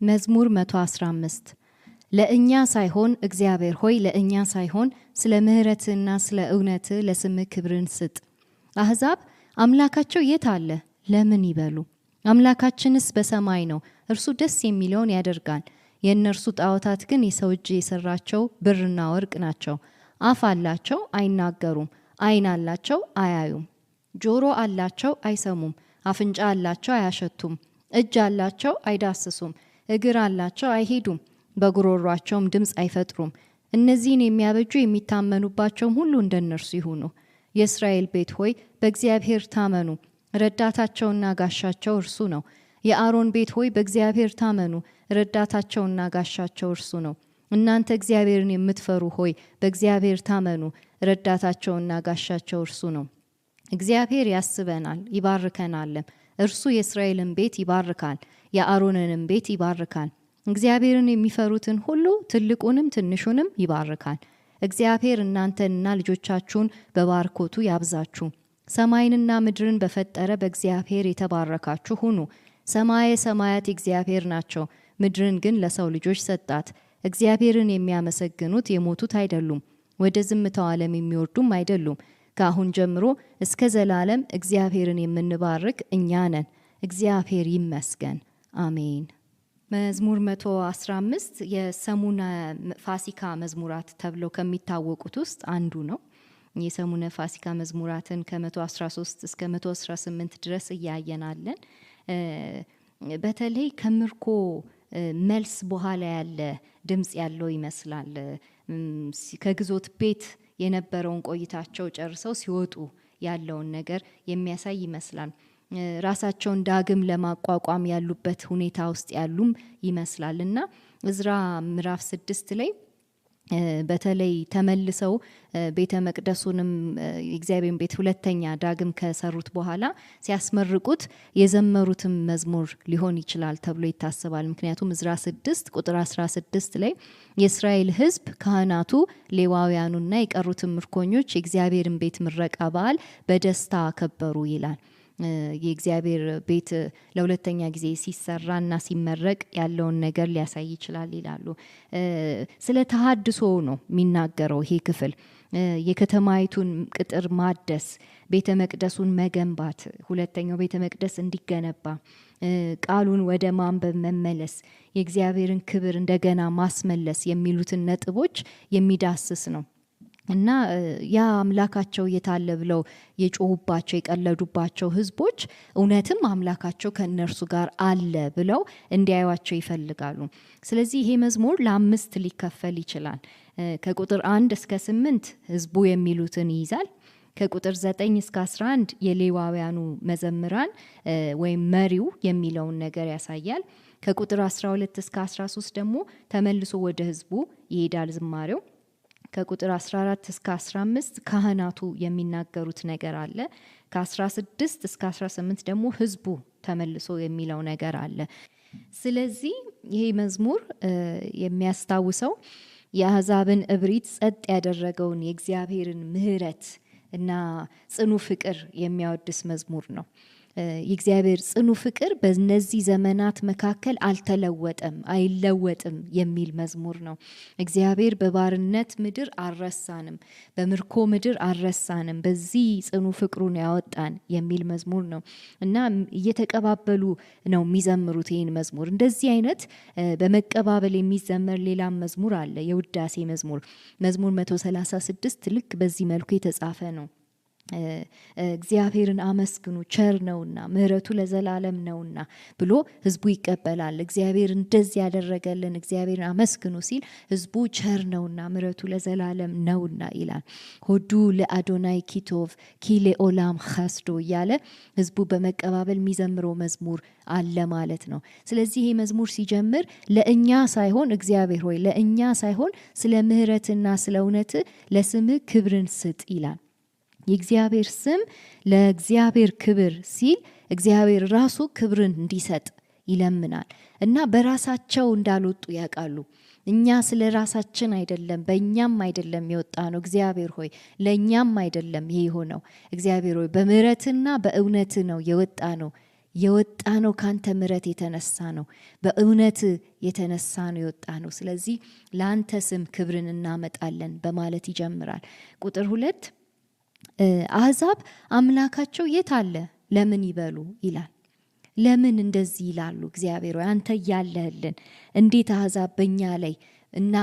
መዝሙር 115 ለእኛ ሳይሆን እግዚአብሔር ሆይ ለእኛ ሳይሆን ስለ ምህረትና ስለ እውነት ለስምህ ክብርን ስጥ። አሕዛብ አምላካቸው የት አለ ለምን ይበሉ? አምላካችንስ በሰማይ ነው፣ እርሱ ደስ የሚለውን ያደርጋል። የእነርሱ ጣዖታት ግን የሰው እጅ የሰራቸው ብርና ወርቅ ናቸው። አፍ አላቸው አይናገሩም፣ ዓይን አላቸው አያዩም፣ ጆሮ አላቸው አይሰሙም፣ አፍንጫ አላቸው አያሸቱም፣ እጅ አላቸው አይዳስሱም፣ እግር አላቸው አይሄዱም፣ በጉሮሯቸውም ድምፅ አይፈጥሩም። እነዚህን የሚያበጁ የሚታመኑባቸውም ሁሉ እንደነርሱ ይሁኑ። የእስራኤል ቤት ሆይ በእግዚአብሔር ታመኑ፣ ረዳታቸውና ጋሻቸው እርሱ ነው። የአሮን ቤት ሆይ በእግዚአብሔር ታመኑ፣ ረዳታቸውና ጋሻቸው እርሱ ነው። እናንተ እግዚአብሔርን የምትፈሩ ሆይ በእግዚአብሔር ታመኑ፣ ረዳታቸውና ጋሻቸው እርሱ ነው። እግዚአብሔር ያስበናል ይባርከናልም። እርሱ የእስራኤልን ቤት ይባርካል፣ የአሮንንም ቤት ይባርካል። እግዚአብሔርን የሚፈሩትን ሁሉ ትልቁንም ትንሹንም ይባርካል። እግዚአብሔር እናንተንና ልጆቻችሁን በባርኮቱ ያብዛችሁ። ሰማይንና ምድርን በፈጠረ በእግዚአብሔር የተባረካችሁ ሁኑ። ሰማየ ሰማያት እግዚአብሔር ናቸው፣ ምድርን ግን ለሰው ልጆች ሰጣት። እግዚአብሔርን የሚያመሰግኑት የሞቱት አይደሉም፣ ወደ ዝምታው ዓለም የሚወርዱም አይደሉም። ከአሁን ጀምሮ እስከ ዘላለም እግዚአብሔርን የምንባርክ እኛ ነን። እግዚአብሔር ይመስገን። አሜን። መዝሙር 115 የሰሙነ ፋሲካ መዝሙራት ተብለው ከሚታወቁት ውስጥ አንዱ ነው። የሰሙነ ፋሲካ መዝሙራትን ከ113 እስከ 118 ድረስ እያየናለን። በተለይ ከምርኮ መልስ በኋላ ያለ ድምጽ ያለው ይመስላል። ከግዞት ቤት የነበረውን ቆይታቸው ጨርሰው ሲወጡ ያለውን ነገር የሚያሳይ ይመስላል። ራሳቸውን ዳግም ለማቋቋም ያሉበት ሁኔታ ውስጥ ያሉም ይመስላል እና ዕዝራ ምዕራፍ 6 ላይ በተለይ ተመልሰው ቤተ መቅደሱንም የእግዚአብሔርን ቤት ሁለተኛ ዳግም ከሰሩት በኋላ ሲያስመርቁት የዘመሩትም መዝሙር ሊሆን ይችላል ተብሎ ይታሰባል። ምክንያቱም ዕዝራ 6 ቁጥር 16 ላይ የእስራኤል ሕዝብ ካህናቱ፣ ሌዋውያኑና የቀሩትም ምርኮኞች የእግዚአብሔርን ቤት ምረቃ በዓል በደስታ አከበሩ ይላል። የእግዚአብሔር ቤት ለሁለተኛ ጊዜ ሲሰራና ሲመረቅ ያለውን ነገር ሊያሳይ ይችላል ይላሉ። ስለ ተሃድሶ ነው የሚናገረው ይሄ ክፍል። የከተማይቱን ቅጥር ማደስ፣ ቤተ መቅደሱን መገንባት፣ ሁለተኛው ቤተ መቅደስ እንዲገነባ፣ ቃሉን ወደ ማንበብ መመለስ፣ የእግዚአብሔርን ክብር እንደገና ማስመለስ የሚሉትን ነጥቦች የሚዳስስ ነው እና ያ አምላካቸው የታለ ብለው የጮሁባቸው የቀለዱባቸው ህዝቦች እውነትም አምላካቸው ከእነርሱ ጋር አለ ብለው እንዲያዩዋቸው ይፈልጋሉ። ስለዚህ ይሄ መዝሙር ለአምስት ሊከፈል ይችላል። ከቁጥር 1 እስከ 8 ህዝቡ የሚሉትን ይይዛል። ከቁጥር 9 እስከ 11 የሌዋውያኑ መዘምራን ወይም መሪው የሚለውን ነገር ያሳያል። ከቁጥር 12 እስከ 13 ደግሞ ተመልሶ ወደ ህዝቡ ይሄዳል ዝማሬው። ከቁጥር 14 እስከ 15 ካህናቱ የሚናገሩት ነገር አለ። ከ16 እስከ 18 ደግሞ ህዝቡ ተመልሶ የሚለው ነገር አለ። ስለዚህ ይሄ መዝሙር የሚያስታውሰው የአሕዛብን እብሪት ጸጥ ያደረገውን የእግዚአብሔርን ምሕረት እና ጽኑ ፍቅር የሚያወድስ መዝሙር ነው። የእግዚአብሔር ጽኑ ፍቅር በእነዚህ ዘመናት መካከል አልተለወጠም፣ አይለወጥም የሚል መዝሙር ነው። እግዚአብሔር በባርነት ምድር አልረሳንም፣ በምርኮ ምድር አልረሳንም፣ በዚህ ጽኑ ፍቅሩን ያወጣን የሚል መዝሙር ነው እና እየተቀባበሉ ነው የሚዘምሩት ይህን መዝሙር። እንደዚህ አይነት በመቀባበል የሚዘመር ሌላም መዝሙር አለ፣ የውዳሴ መዝሙር 136 ልክ በዚህ መልኩ የተጻፈ ነው። እግዚአብሔርን አመስግኑ ቸር ነውና ምሕረቱ ለዘላለም ነውና ብሎ ህዝቡ ይቀበላል። እግዚአብሔር እንደዚህ ያደረገልን እግዚአብሔርን አመስግኑ ሲል ህዝቡ ቸር ነውና ምሕረቱ ለዘላለም ነውና ይላል። ሆዱ ለአዶናይ ኪቶቭ ኪሌ ኦላም ኸስዶ እያለ ህዝቡ በመቀባበል የሚዘምረው መዝሙር አለ ማለት ነው። ስለዚህ ይሄ መዝሙር ሲጀምር ለእኛ ሳይሆን እግዚአብሔር ሆይ ለእኛ ሳይሆን ስለ ምሕረትና ስለ እውነት ለስምህ ክብርን ስጥ ይላል። የእግዚአብሔር ስም ለእግዚአብሔር ክብር ሲል እግዚአብሔር ራሱ ክብርን እንዲሰጥ ይለምናል እና በራሳቸው እንዳልወጡ ያውቃሉ። እኛ ስለ ራሳችን አይደለም፣ በእኛም አይደለም የወጣ ነው። እግዚአብሔር ሆይ ለእኛም አይደለም ይሄ ሆነው። እግዚአብሔር ሆይ በምህረትና በእውነት ነው የወጣ ነው የወጣ ነው ካንተ ምሕረት የተነሳ ነው፣ በእውነት የተነሳ ነው የወጣ ነው። ስለዚህ ለአንተ ስም ክብርን እናመጣለን በማለት ይጀምራል። ቁጥር 2 አሕዛብ አምላካቸው የት አለ ለምን ይበሉ ይላል። ለምን እንደዚህ ይላሉ? እግዚአብሔር ሆይ አንተ እያለህልን እንዴት አሕዛብ በእኛ ላይ እና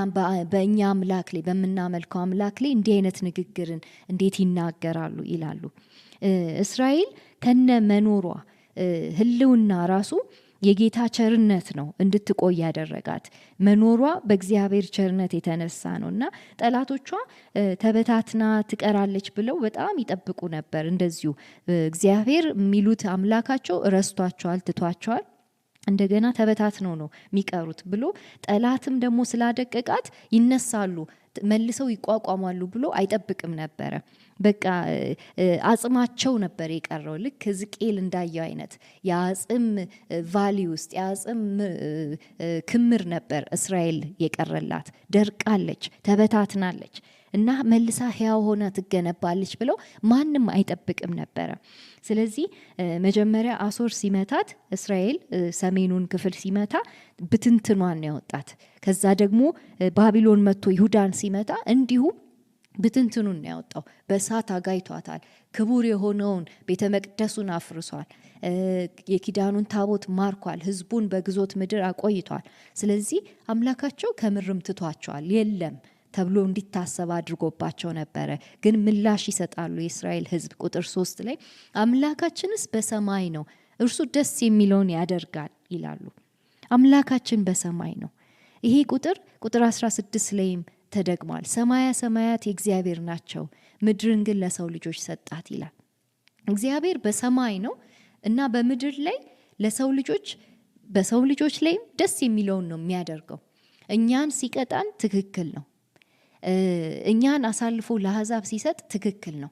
በእኛ አምላክ ላይ በምናመልከው አምላክ ላይ እንዲህ አይነት ንግግርን እንዴት ይናገራሉ ይላሉ። እስራኤል ከነ መኖሯ ህልውና ራሱ የጌታ ቸርነት ነው እንድትቆይ ያደረጋት። መኖሯ በእግዚአብሔር ቸርነት የተነሳ ነው እና ጠላቶቿ ተበታትና ትቀራለች ብለው በጣም ይጠብቁ ነበር። እንደዚሁ እግዚአብሔር የሚሉት አምላካቸው ረስቷቸዋል፣ ትቷቸዋል፣ እንደገና ተበታትነው ነው የሚቀሩት ብሎ ጠላትም ደግሞ ስላደቀቃት ይነሳሉ መልሰው ይቋቋማሉ ብሎ አይጠብቅም ነበረ። በቃ አጽማቸው ነበር የቀረው። ልክ ሕዝቅኤል እንዳየው አይነት የአጽም ቫሊ ውስጥ የአጽም ክምር ነበር እስራኤል የቀረላት። ደርቃለች፣ ተበታትናለች እና መልሳ ሕያው ሆና ትገነባለች ብለው ማንም አይጠብቅም ነበረ። ስለዚህ መጀመሪያ አሶር ሲመታት እስራኤል ሰሜኑን ክፍል ሲመታ ብትንትኗን ያወጣት። ከዛ ደግሞ ባቢሎን መጥቶ ይሁዳን ሲመታ እንዲሁ ብትንትኑን ያወጣው። በእሳት አጋይቷታል። ክቡር የሆነውን ቤተ መቅደሱን አፍርሷል። የኪዳኑን ታቦት ማርኳል። ህዝቡን በግዞት ምድር አቆይቷል። ስለዚህ አምላካቸው ከምርም ትቷቸዋል የለም ተብሎ እንዲታሰብ አድርጎባቸው ነበረ። ግን ምላሽ ይሰጣሉ የእስራኤል ህዝብ። ቁጥር 3 ላይ አምላካችንስ በሰማይ ነው፣ እርሱ ደስ የሚለውን ያደርጋል ይላሉ። አምላካችን በሰማይ ነው። ይሄ ቁጥር 16 ላይም ተደግሟል። ሰማያ ሰማያት የእግዚአብሔር ናቸው፣ ምድርን ግን ለሰው ልጆች ሰጣት ይላል። እግዚአብሔር በሰማይ ነው እና በምድር ላይ ለሰው ልጆች በሰው ልጆች ላይ ደስ የሚለውን ነው የሚያደርገው። እኛን ሲቀጣን ትክክል ነው። እኛን አሳልፎ ለአሕዛብ ሲሰጥ ትክክል ነው።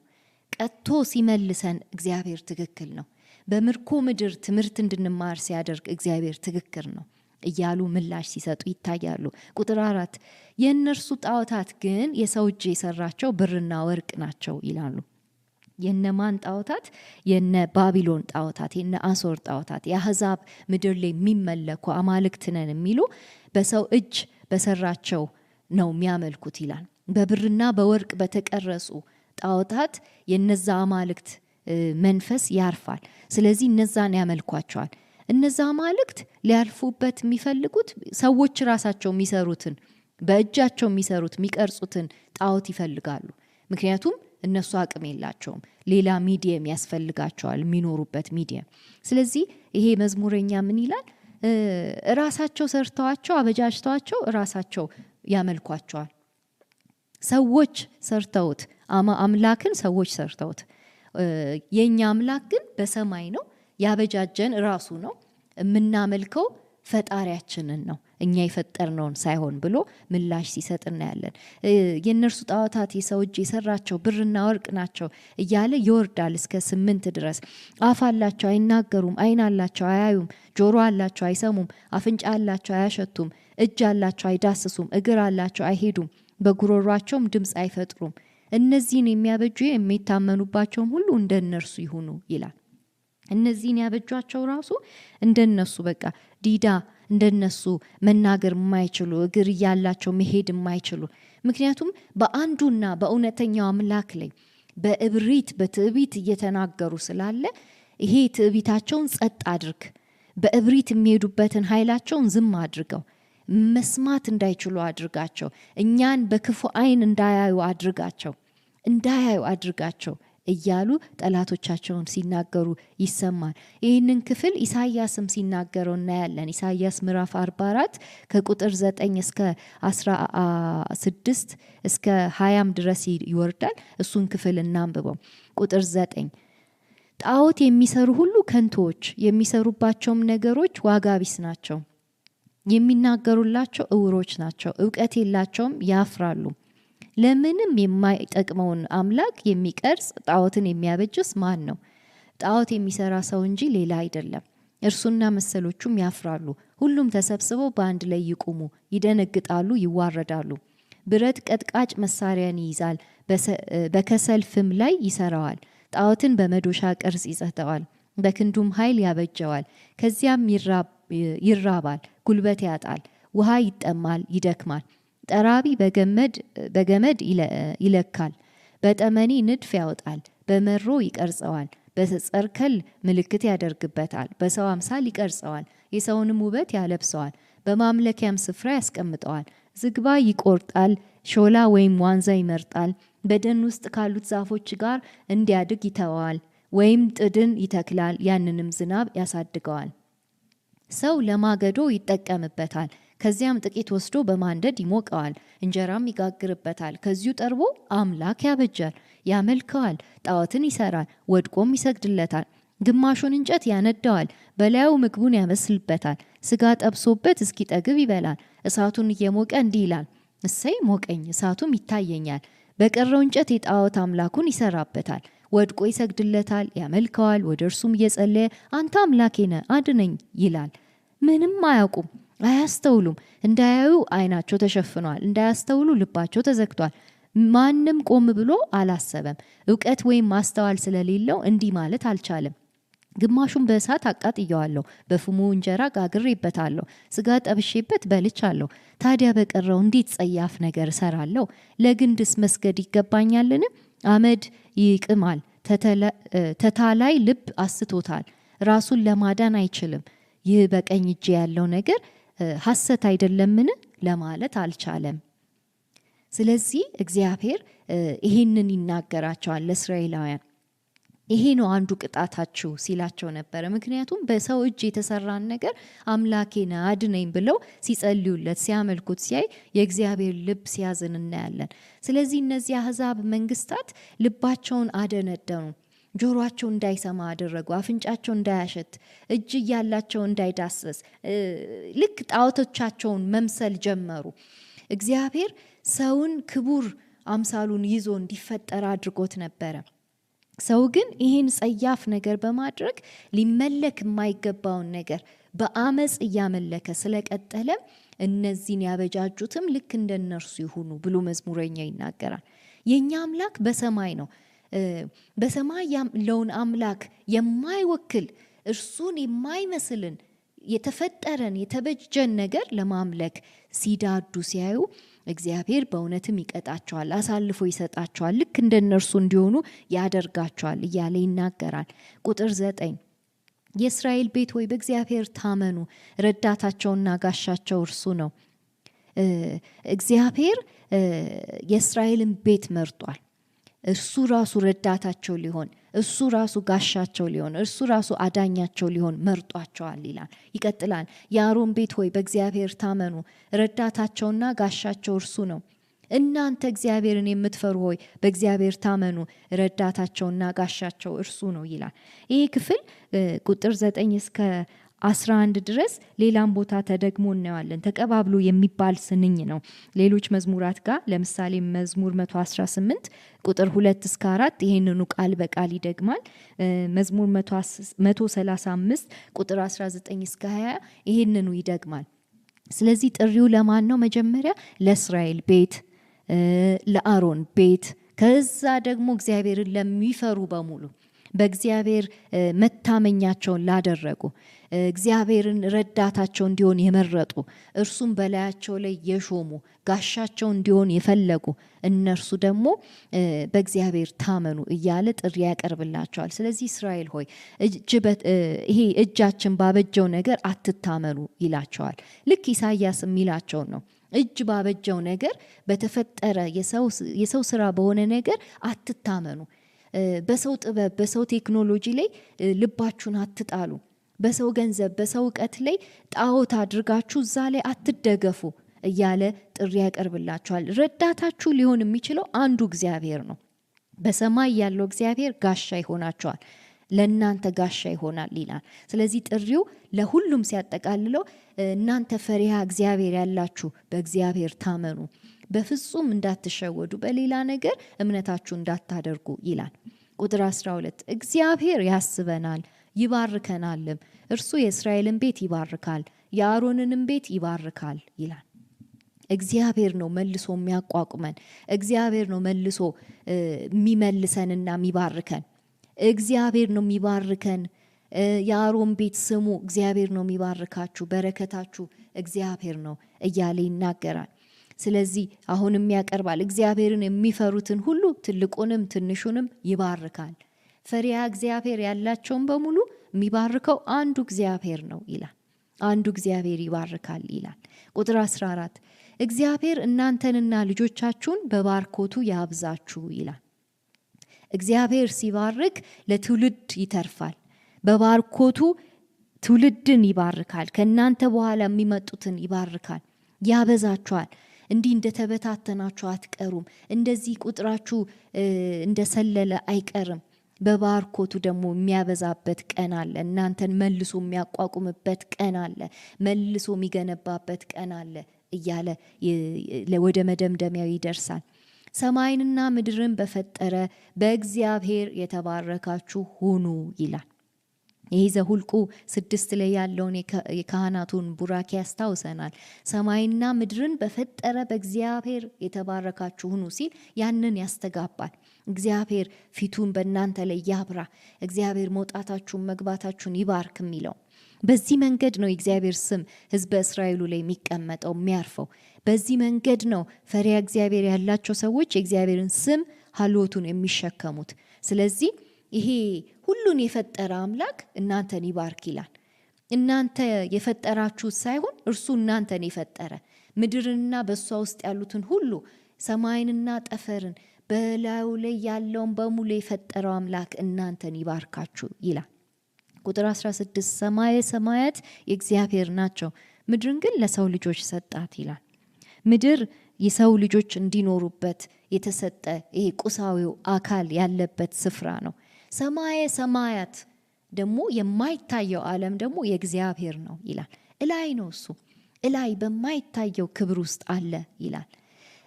ቀጥቶ ሲመልሰን እግዚአብሔር ትክክል ነው። በምርኮ ምድር ትምህርት እንድንማር ሲያደርግ እግዚአብሔር ትክክል ነው እያሉ ምላሽ ሲሰጡ ይታያሉ። ቁጥር 4 የእነርሱ ጣዖታት ግን የሰው እጅ የሰራቸው ብርና ወርቅ ናቸው ይላሉ። የነማን ጣዖታት? የነ ባቢሎን ጣዖታት፣ የነ አሶር ጣዖታት፣ የአሕዛብ ምድር ላይ የሚመለኩ አማልክት ነን የሚሉ በሰው እጅ በሰራቸው ነው የሚያመልኩት ይላል። በብርና በወርቅ በተቀረጹ ጣዖታት የነዛ አማልክት መንፈስ ያርፋል። ስለዚህ እነዛን ያመልኳቸዋል። እነዛ አማልክት ሊያልፉበት የሚፈልጉት ሰዎች ራሳቸው የሚሰሩትን በእጃቸው የሚሰሩት የሚቀርጹትን ጣዖት ይፈልጋሉ። ምክንያቱም እነሱ አቅም የላቸውም። ሌላ ሚዲየም ያስፈልጋቸዋል፣ የሚኖሩበት ሚዲየም። ስለዚህ ይሄ መዝሙረኛ ምን ይላል? ራሳቸው ሰርተዋቸው አበጃጅተዋቸው ራሳቸው ያመልኳቸዋል። ሰዎች ሰርተውት አምላክን ሰዎች ሰርተውት፣ የኛ አምላክ ግን በሰማይ ነው፣ ያበጃጀን ራሱ ነው፣ የምናመልከው ፈጣሪያችንን ነው፣ እኛ የፈጠርነውን ሳይሆን ብሎ ምላሽ ሲሰጥ እናያለን። የእነርሱ ጣዖታት የሰው እጅ የሰራቸው ብርና ወርቅ ናቸው እያለ ይወርዳል እስከ 8 ድረስ። አፍ አላቸው አይናገሩም፣ ዓይን አላቸው አያዩም፣ ጆሮ አላቸው አይሰሙም፣ አፍንጫ አላቸው አያሸቱም፣ እጅ አላቸው አይዳስሱም፣ እግር አላቸው አይሄዱም፣ በጉሮሯቸውም ድምፅ አይፈጥሩም። እነዚህን የሚያበጁ የሚታመኑባቸውም ሁሉ እንደነርሱ ይሁኑ ይላል። እነዚህን ያበጇቸው ራሱ እንደነሱ በቃ ዲዳ እንደነሱ መናገር የማይችሉ እግር እያላቸው መሄድ የማይችሉ። ምክንያቱም በአንዱና በእውነተኛው አምላክ ላይ በእብሪት በትዕቢት እየተናገሩ ስላለ ይሄ ትዕቢታቸውን ጸጥ አድርግ፣ በእብሪት የሚሄዱበትን ኃይላቸውን ዝም አድርገው፣ መስማት እንዳይችሉ አድርጋቸው፣ እኛን በክፉ ዓይን እንዳያዩ አድርጋቸው እያሉ ጠላቶቻቸውን ሲናገሩ ይሰማል። ይህንን ክፍል ኢሳይያስም ሲናገረው እናያለን። ኢሳይያስ ምዕራፍ 44 ከቁጥር 9 እስከ 16 እስከ 20 ድረስ ይወርዳል። እሱን ክፍል እናንብበው። ቁጥር 9 ጣዖት የሚሰሩ ሁሉ ከንቶች፣ የሚሰሩባቸውም ነገሮች ዋጋ ቢስ ናቸው፣ የሚናገሩላቸው እውሮች ናቸው፣ እውቀት የላቸውም፣ ያፍራሉ። ለምንም የማይጠቅመውን አምላክ የሚቀርጽ ጣዖትን የሚያበጅስ ማን ነው? ጣዖት የሚሰራ ሰው እንጂ ሌላ አይደለም። እርሱና መሰሎቹም ያፍራሉ። ሁሉም ተሰብስበው በአንድ ላይ ይቁሙ፣ ይደነግጣሉ፣ ይዋረዳሉ። ብረት ቀጥቃጭ መሳሪያን ይይዛል፣ በከሰል ፍም ላይ ይሰራዋል። ጣዖትን በመዶሻ ቅርጽ ይሰጠዋል፣ በክንዱም ኃይል ያበጀዋል። ከዚያም ይራባል፣ ጉልበት ያጣል፣ ውሃ ይጠማል፣ ይደክማል። ጠራቢ በገመድ ይለካል፣ በጠመኔ ንድፍ ያወጣል፣ በመሮ ይቀርጸዋል፣ በጸርከል ምልክት ያደርግበታል፣ በሰው አምሳል ይቀርጸዋል፣ የሰውንም ውበት ያለብሰዋል፣ በማምለኪያም ስፍራ ያስቀምጠዋል። ዝግባ ይቆርጣል፣ ሾላ ወይም ዋንዛ ይመርጣል፣ በደን ውስጥ ካሉት ዛፎች ጋር እንዲያድግ ይተዋል፣ ወይም ጥድን ይተክላል፣ ያንንም ዝናብ ያሳድገዋል። ሰው ለማገዶ ይጠቀምበታል፣ ከዚያም ጥቂት ወስዶ በማንደድ ይሞቀዋል፣ እንጀራም ይጋግርበታል። ከዚሁ ጠርቦ አምላክ ያበጃል፣ ያመልከዋል፣ ጣዖትን ይሰራል፣ ወድቆም ይሰግድለታል። ግማሹን እንጨት ያነደዋል፣ በላዩ ምግቡን ያበስልበታል፣ ስጋ ጠብሶበት እስኪጠግብ ይበላል። እሳቱን እየሞቀ እንዲህ ይላል፣ እሰይ ሞቀኝ፣ እሳቱም ይታየኛል። በቀረው እንጨት የጣዖት አምላኩን ይሰራበታል፣ ወድቆ ይሰግድለታል፣ ያመልከዋል። ወደ እርሱም እየጸለየ አንተ አምላኬ ነህ አድነኝ ይላል። ምንም አያውቁም፣ አያስተውሉም። እንዳያዩ አይናቸው ተሸፍኗል፣ እንዳያስተውሉ ልባቸው ተዘግቷል። ማንም ቆም ብሎ አላሰበም። እውቀት ወይም ማስተዋል ስለሌለው እንዲህ ማለት አልቻለም። ግማሹን በእሳት አቃጥየዋለሁ፣ በፍሙ እንጀራ ጋግሬበታለሁ፣ ስጋ ጠብሼበት በልቻለሁ። ታዲያ በቀረው እንዴት ጸያፍ ነገር እሰራለሁ? ለግንድስ መስገድ ይገባኛልን? አመድ ይቅማል፣ ተታላይ ልብ አስቶታል፣ ራሱን ለማዳን አይችልም። ይህ በቀኝ እጄ ያለው ነገር ሐሰት አይደለምን ለማለት አልቻለም። ስለዚህ እግዚአብሔር ይሄንን ይናገራቸዋል ለእስራኤላውያን። ይሄ ነው አንዱ ቅጣታችሁ ሲላቸው ነበረ። ምክንያቱም በሰው እጅ የተሰራን ነገር አምላኬ ነህ አድነኝ ብለው ሲጸልዩለት ሲያመልኩት ሲያይ የእግዚአብሔር ልብ ሲያዝን እናያለን። ስለዚህ እነዚህ አሕዛብ መንግስታት ልባቸውን አደነደኑ፣ ጆሮአቸው እንዳይሰማ አደረጉ፣ አፍንጫቸው እንዳያሸት፣ እጅ እያላቸው እንዳይዳሰስ፣ ልክ ጣዖቶቻቸውን መምሰል ጀመሩ። እግዚአብሔር ሰውን ክቡር አምሳሉን ይዞ እንዲፈጠር አድርጎት ነበረ። ሰው ግን ይህን ጸያፍ ነገር በማድረግ ሊመለክ የማይገባውን ነገር በአመፅ እያመለከ ስለቀጠለ እነዚህን ያበጃጁትም ልክ እንደነርሱ ይሁኑ ብሎ መዝሙረኛ ይናገራል። የኛ አምላክ በሰማይ ነው። በሰማይ ያለውን አምላክ የማይወክል እርሱን የማይመስልን የተፈጠረን የተበጀን ነገር ለማምለክ ሲዳዱ ሲያዩ እግዚአብሔር በእውነትም ይቀጣቸዋል፣ አሳልፎ ይሰጣቸዋል፣ ልክ እንደነርሱ እንዲሆኑ ያደርጋቸዋል እያለ ይናገራል። ቁጥር 9 የእስራኤል ቤት ሆይ በእግዚአብሔር ታመኑ፣ ረዳታቸውና ጋሻቸው እርሱ ነው። እግዚአብሔር የእስራኤልን ቤት መርጧል። እርሱ ራሱ ረዳታቸው ሊሆን፣ እሱ ራሱ ጋሻቸው ሊሆን፣ እርሱ ራሱ አዳኛቸው ሊሆን መርጧቸዋል ይላል። ይቀጥላል። የአሮን ቤት ሆይ በእግዚአብሔር ታመኑ፣ ረዳታቸውና ጋሻቸው እርሱ ነው። እናንተ እግዚአብሔርን የምትፈሩ ሆይ በእግዚአብሔር ታመኑ፣ ረዳታቸውና ጋሻቸው እርሱ ነው ይላል። ይህ ክፍል ቁጥር 9 እስከ 11 ድረስ ሌላም ቦታ ተደግሞ እናየዋለን። ተቀባብሎ የሚባል ስንኝ ነው ሌሎች መዝሙራት ጋር። ለምሳሌ መዝሙር 118 ቁጥር 2 እስከ 4 ይሄንኑ ቃል በቃል ይደግማል። መዝሙር 135 ቁጥር 19 እስከ 20 ይሄንኑ ይደግማል። ስለዚህ ጥሪው ለማን ነው? መጀመሪያ ለእስራኤል ቤት፣ ለአሮን ቤት፣ ከዛ ደግሞ እግዚአብሔርን ለሚፈሩ በሙሉ በእግዚአብሔር መታመኛቸውን ላደረጉ፣ እግዚአብሔርን ረዳታቸው እንዲሆን የመረጡ፣ እርሱም በላያቸው ላይ የሾሙ፣ ጋሻቸው እንዲሆን የፈለጉ እነርሱ ደግሞ በእግዚአብሔር ታመኑ እያለ ጥሪ ያቀርብላቸዋል። ስለዚህ እስራኤል ሆይ ይሄ እጃችን ባበጀው ነገር አትታመኑ ይላቸዋል። ልክ ኢሳይያስ የሚላቸው ነው። እጅ ባበጀው ነገር በተፈጠረ የሰው ስራ በሆነ ነገር አትታመኑ። በሰው ጥበብ በሰው ቴክኖሎጂ ላይ ልባችሁን አትጣሉ። በሰው ገንዘብ በሰው እውቀት ላይ ጣዖት አድርጋችሁ እዛ ላይ አትደገፉ እያለ ጥሪ ያቀርብላችኋል። ረዳታችሁ ሊሆን የሚችለው አንዱ እግዚአብሔር ነው። በሰማይ ያለው እግዚአብሔር ጋሻ ይሆናችኋል፣ ለእናንተ ጋሻ ይሆናል ይላል። ስለዚህ ጥሪው ለሁሉም ሲያጠቃልለው እናንተ ፈሪሃ እግዚአብሔር ያላችሁ በእግዚአብሔር ታመኑ፣ በፍጹም እንዳትሸወዱ፣ በሌላ ነገር እምነታችሁ እንዳታደርጉ ይላል። ቁጥር 12 እግዚአብሔር ያስበናል ይባርከናልም፣ እርሱ የእስራኤልን ቤት ይባርካል የአሮንንም ቤት ይባርካል ይላል። እግዚአብሔር ነው መልሶ የሚያቋቁመን። እግዚአብሔር ነው መልሶ የሚመልሰንና የሚባርከን። እግዚአብሔር ነው የሚባርከን። የአሮን ቤት ስሙ እግዚአብሔር ነው የሚባርካችሁ፣ በረከታችሁ እግዚአብሔር ነው እያለ ይናገራል። ስለዚህ አሁንም ያቀርባል እግዚአብሔርን የሚፈሩትን ሁሉ ትልቁንም ትንሹንም ይባርካል። ፈሪሃ እግዚአብሔር ያላቸውን በሙሉ የሚባርከው አንዱ እግዚአብሔር ነው ይላል። አንዱ እግዚአብሔር ይባርካል ይላል። ቁጥር 14 እግዚአብሔር እናንተንና ልጆቻችሁን በባርኮቱ ያብዛችሁ ይላል። እግዚአብሔር ሲባርክ ለትውልድ ይተርፋል። በባርኮቱ ትውልድን ይባርካል። ከእናንተ በኋላ የሚመጡትን ይባርካል፣ ያበዛችኋል። እንዲህ እንደተበታተናችሁ አትቀሩም። እንደዚህ ቁጥራችሁ እንደሰለለ አይቀርም። በባርኮቱ ደግሞ የሚያበዛበት ቀን አለ። እናንተን መልሶ የሚያቋቁምበት ቀን አለ፣ መልሶ የሚገነባበት ቀን አለ እያለ ወደ መደምደሚያው ይደርሳል። ሰማይንና ምድርን በፈጠረ በእግዚአብሔር የተባረካችሁ ሁኑ ይላል። ይህ ዘኍልቍ 6 ላይ ያለውን የካህናቱን ቡራኬ ያስታውሰናል። ሰማይና ምድርን በፈጠረ በእግዚአብሔር የተባረካችሁ ሁኑ ሲል ያንን ያስተጋባል። እግዚአብሔር ፊቱን በእናንተ ላይ ያብራ፣ እግዚአብሔር መውጣታችሁን መግባታችሁን ይባርክ የሚለው በዚህ መንገድ ነው። የእግዚአብሔር ስም ሕዝበ እስራኤሉ ላይ የሚቀመጠው የሚያርፈው በዚህ መንገድ ነው። ፈሪሃ እግዚአብሔር ያላቸው ሰዎች የእግዚአብሔርን ስም ሀልዎቱን የሚሸከሙት። ስለዚህ ይሄ ሁሉን የፈጠረ አምላክ እናንተን ይባርክ ይላል። እናንተ የፈጠራችሁት ሳይሆን እርሱ እናንተን የፈጠረ ምድርንና በእሷ ውስጥ ያሉትን ሁሉ ሰማይንና ጠፈርን በላዩ ላይ ያለውን በሙሉ የፈጠረው አምላክ እናንተን ይባርካችሁ ይላል። ቁጥር 16 ሰማየ ሰማያት የእግዚአብሔር ናቸው፣ ምድርን ግን ለሰው ልጆች ሰጣት ይላል። ምድር የሰው ልጆች እንዲኖሩበት የተሰጠ ይሄ ቁሳዊው አካል ያለበት ስፍራ ነው። ሰማየ ሰማያት ደግሞ የማይታየው ዓለም ደግሞ የእግዚአብሔር ነው ይላል። እላይ ነው፣ እሱ እላይ በማይታየው ክብር ውስጥ አለ ይላል።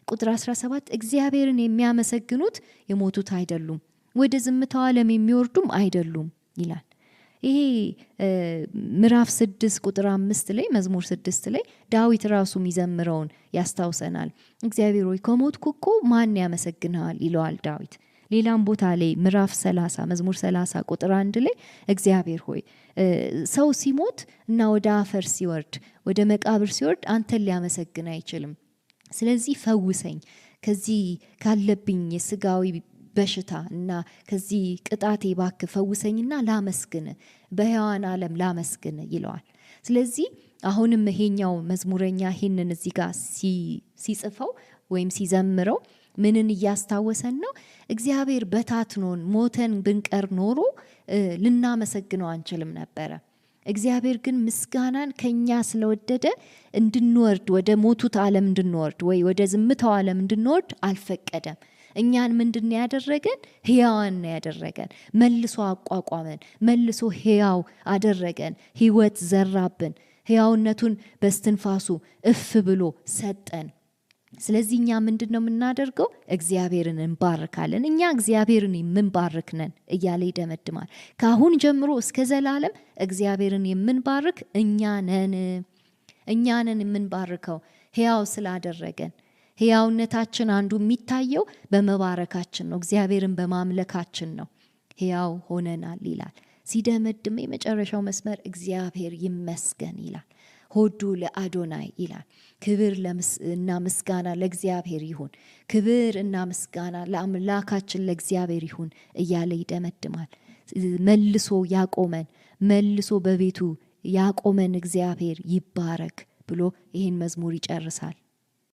ቁጥር 17 እግዚአብሔርን የሚያመሰግኑት የሞቱት አይደሉም፣ ወደ ዝምታው ዓለም የሚወርዱም አይደሉም ይላል። ይሄ ምዕራፍ 6 ቁጥር 5 ላይ መዝሙር 6 ላይ ዳዊት ራሱ የሚዘምረውን ያስታውሰናል። እግዚአብሔር ሆይ ከሞትኩ እኮ ማን ያመሰግናል ይለዋል ዳዊት። ሌላም ቦታ ላይ ምዕራፍ 30 መዝሙር 30 ቁጥር 1 ላይ እግዚአብሔር ሆይ ሰው ሲሞት እና ወደ አፈር ሲወርድ ወደ መቃብር ሲወርድ አንተን ሊያመሰግን አይችልም። ስለዚህ ፈውሰኝ ከዚህ ካለብኝ የስጋዊ በሽታ እና ከዚህ ቅጣቴ እባክህ ፈውሰኝና ላመስግን፣ በሕያዋን ዓለም ላመስግን ይለዋል። ስለዚህ አሁንም ይሄኛው መዝሙረኛ ይሄንን እዚህ ጋር ሲጽፈው ወይም ሲዘምረው ምንን እያስታወሰን ነው? እግዚአብሔር በታትኖን ሞተን ብንቀር ኖሮ ልናመሰግነው አንችልም ነበረ። እግዚአብሔር ግን ምስጋናን ከኛ ስለወደደ እንድንወርድ ወደ ሞቱት ዓለም እንድንወርድ ወይ ወደ ዝምታው ዓለም እንድንወርድ አልፈቀደም። እኛን ምንድን ያደረገን? ሕያዋን ያደረገን፣ መልሶ አቋቋመን፣ መልሶ ሕያው አደረገን፣ ሕይወት ዘራብን፣ ሕያውነቱን በስትንፋሱ እፍ ብሎ ሰጠን። ስለዚህ እኛ ምንድን ነው የምናደርገው? እግዚአብሔርን እንባርካለን። እኛ እግዚአብሔርን የምንባርክ ነን እያለ ይደመድማል። ከአሁን ጀምሮ እስከ ዘላለም እግዚአብሔርን የምንባርክ እኛ ነን። እኛ ነን የምንባርከው ሕያው ስላደረገን። ሕያውነታችን አንዱ የሚታየው በመባረካችን ነው፣ እግዚአብሔርን በማምለካችን ነው። ሕያው ሆነናል ይላል። ሲደመድም የመጨረሻው መስመር እግዚአብሔር ይመስገን ይላል። ሆዱ ለአዶናይ ይላል። ክብር እና ምስጋና ለእግዚአብሔር ይሁን፣ ክብር እና ምስጋና ለአምላካችን ለእግዚአብሔር ይሁን እያለ ይደመድማል። መልሶ ያቆመን፣ መልሶ በቤቱ ያቆመን እግዚአብሔር ይባረክ ብሎ ይህን መዝሙር ይጨርሳል።